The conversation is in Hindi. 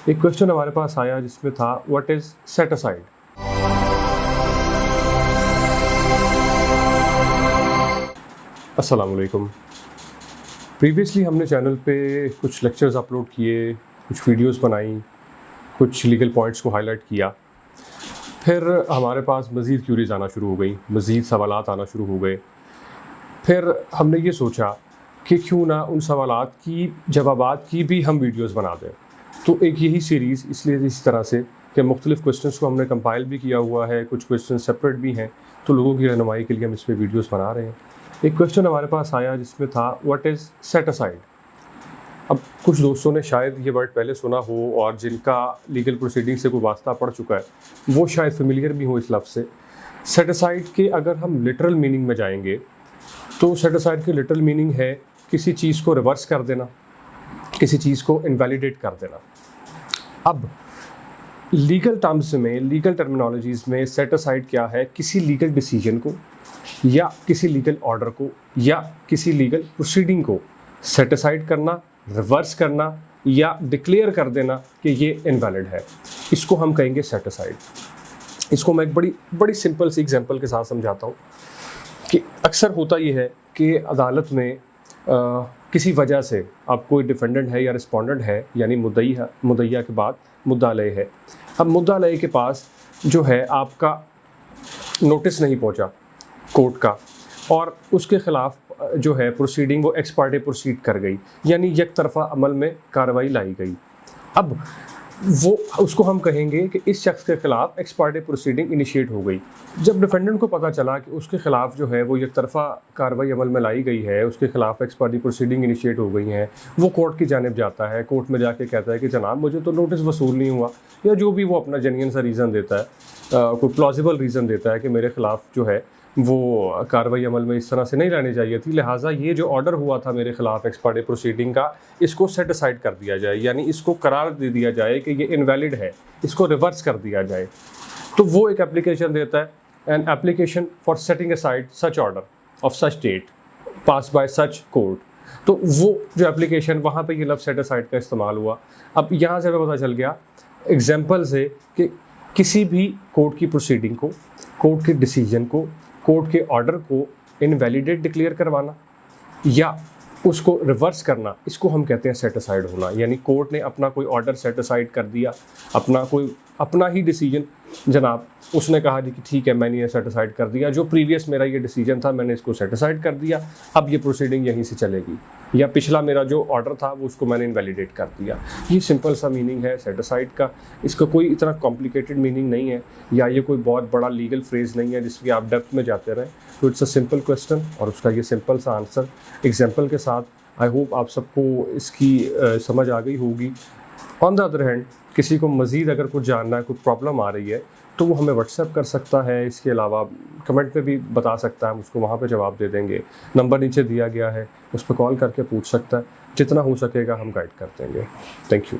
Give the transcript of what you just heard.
एक क्वेश्चन हमारे पास आया जिसमें था व्हाट इज़ सेट असाइड। अस्सलाम वालेकुम। प्रीवियसली हमने चैनल पे कुछ लेक्चर्स अपलोड किए, कुछ वीडियोस बनाई, कुछ लीगल पॉइंट्स को हाईलाइट किया। फिर हमारे पास मज़ीद क्यूरीज आना शुरू हो गई, मज़ीद सवालात आना शुरू हो गए। फिर हमने ये सोचा कि क्यों ना उन सवालात की जवाबात की भी हम वीडियोस बना दें। तो एक यही सीरीज़ इसलिए इस तरह से कि मुख्तलिफ़ क्वेश्चंस को हमने कंपाइल भी किया हुआ है, कुछ क्वेश्चन सेपरेट भी हैं, तो लोगों की रहनुमाई के लिए हम इस पर वीडियोज़ बना रहे हैं। एक क्वेश्चन हमारे पास आया जिसमें था व्हाट इज़ सेट असाइड। अब कुछ दोस्तों ने शायद ये वर्ड पहले सुना हो और जिनका लीगल प्रोसीडिंग से कोई वास्ता पड़ चुका है वो शायद फेमिलियर भी हो इस लफ्ज़ से। सेट असाइड के अगर हम लिटरल मीनिंग में जाएंगे तो सेट असाइड की लिटरल मीनिंग है किसी चीज़ को रिवर्स कर देना, किसी चीज़ को इनवैलिडेट कर देना। अब लीगल टर्म्स में, लीगल टर्मिनोलॉजीज़ में सेट असाइड क्या है? किसी लीगल डिसीजन को या किसी लीगल ऑर्डर को या किसी लीगल प्रोसीडिंग को सेट असाइड करना, रिवर्स करना या डिक्लेयर कर देना कि ये इनवैलिड है, इसको हम कहेंगे सेट असाइड। इसको मैं एक बड़ी सिंपल सी एग्जांपल के साथ समझाता हूँ कि अक्सर होता ये है कि अदालत में किसी वजह से अब कोई डिफेंडेंट है या रिस्पोंडेंट है, यानी मुद्दईया के बाद मुद्दालय है। अब मुद्दालय के पास जो है आपका नोटिस नहीं पहुंचा कोर्ट का और उसके ख़िलाफ़ जो है प्रोसीडिंग वो एक्स पार्टे प्रोसीड कर गई, यानी एक तरफ़ा अमल में कार्रवाई लाई गई। अब वो उसको हम कहेंगे कि इस शख्स के ख़िलाफ़ एक्स पार्टे प्रोसीडिंग इनिशिएट हो गई। जब डिफेंडेंट को पता चला कि उसके ख़िलाफ़ जो है वो एक तरफ़ा कार्रवाई अमल में लाई गई है, उसके ख़िलाफ़ एक्स पार्टी प्रोसीडिंग इनिशिएट हो गई हैं, वो कोर्ट की जानिब जाता है, कोर्ट में जाके कहता है कि जनाब मुझे तो नोटिस वसूल नहीं हुआ, या जो भी वो अपना जेन्युइन सा रीज़न देता है, कोई प्लॉजिबल रीज़न देता है कि मेरे ख़िलाफ़ जो है वो कार्रवाई अमल में इस तरह से नहीं लानी चाहिए थी, लिहाजा ये जो ऑर्डर हुआ था मेरे ख़िलाफ़ एक्स पार्टे प्रोसीडिंग का, इसको सेट असाइड कर दिया जाए, यानी इसको करार दे दिया जाए कि ये इनवैलिड है, इसको रिवर्स कर दिया जाए। तो वो एक एप्लीकेशन देता है, an application for setting aside such order of such date passed by such court. तो वो जो एप्लीकेशन, वहाँ पे ये लफ्ज़ सेट असाइड का इस्तेमाल हुआ। अब यहाँ से हमें पता चल गया एग्जाम्पल से कि किसी भी कोर्ट की प्रोसीडिंग को, कोर्ट के डिसीजन को, कोर्ट के ऑर्डर को इनवैलिडेट डिक्लेयर करवाना या उसको रिवर्स करना, इसको हम कहते हैं सेट असाइड होना। यानी कोर्ट ने अपना कोई ऑर्डर सेट असाइड कर दिया, अपना ही डिसीजन, जनाब उसने कहा जी कि ठीक है मैंने ये सेट असाइड कर दिया, जो प्रीवियस मेरा ये डिसीजन था मैंने इसको सेट असाइड कर दिया, अब ये प्रोसीडिंग यहीं से चलेगी, या पिछला मेरा जो ऑर्डर था वो उसको मैंने इनवैलिडेट कर दिया। ये सिंपल सा मीनिंग है सेट असाइड का। इसका कोई इतना कॉम्प्लिकेटेड मीनिंग नहीं है, या ये कोई बहुत बड़ा लीगल फ्रेज़ नहीं है जिसकी आप डेप्थ में जाते रहें। तो इट्स अ सिंपल क्वेश्चन और उसका ये सिंपल सा आंसर एग्जाम्पल के साथ। आई होप आप सबको इसकी समझ आ गई होगी। ऑन द अदर हैंड, किसी को मज़ीद अगर कुछ जानना है, कोई प्रॉब्लम आ रही है, तो वो हमें व्हाट्सएप कर सकता है। इसके अलावा कमेंट में भी बता सकता है, हम उसको वहाँ पे जवाब दे देंगे। नंबर नीचे दिया गया है, उस पर कॉल करके पूछ सकता है। जितना हो सकेगा हम गाइड कर देंगे। Thank you.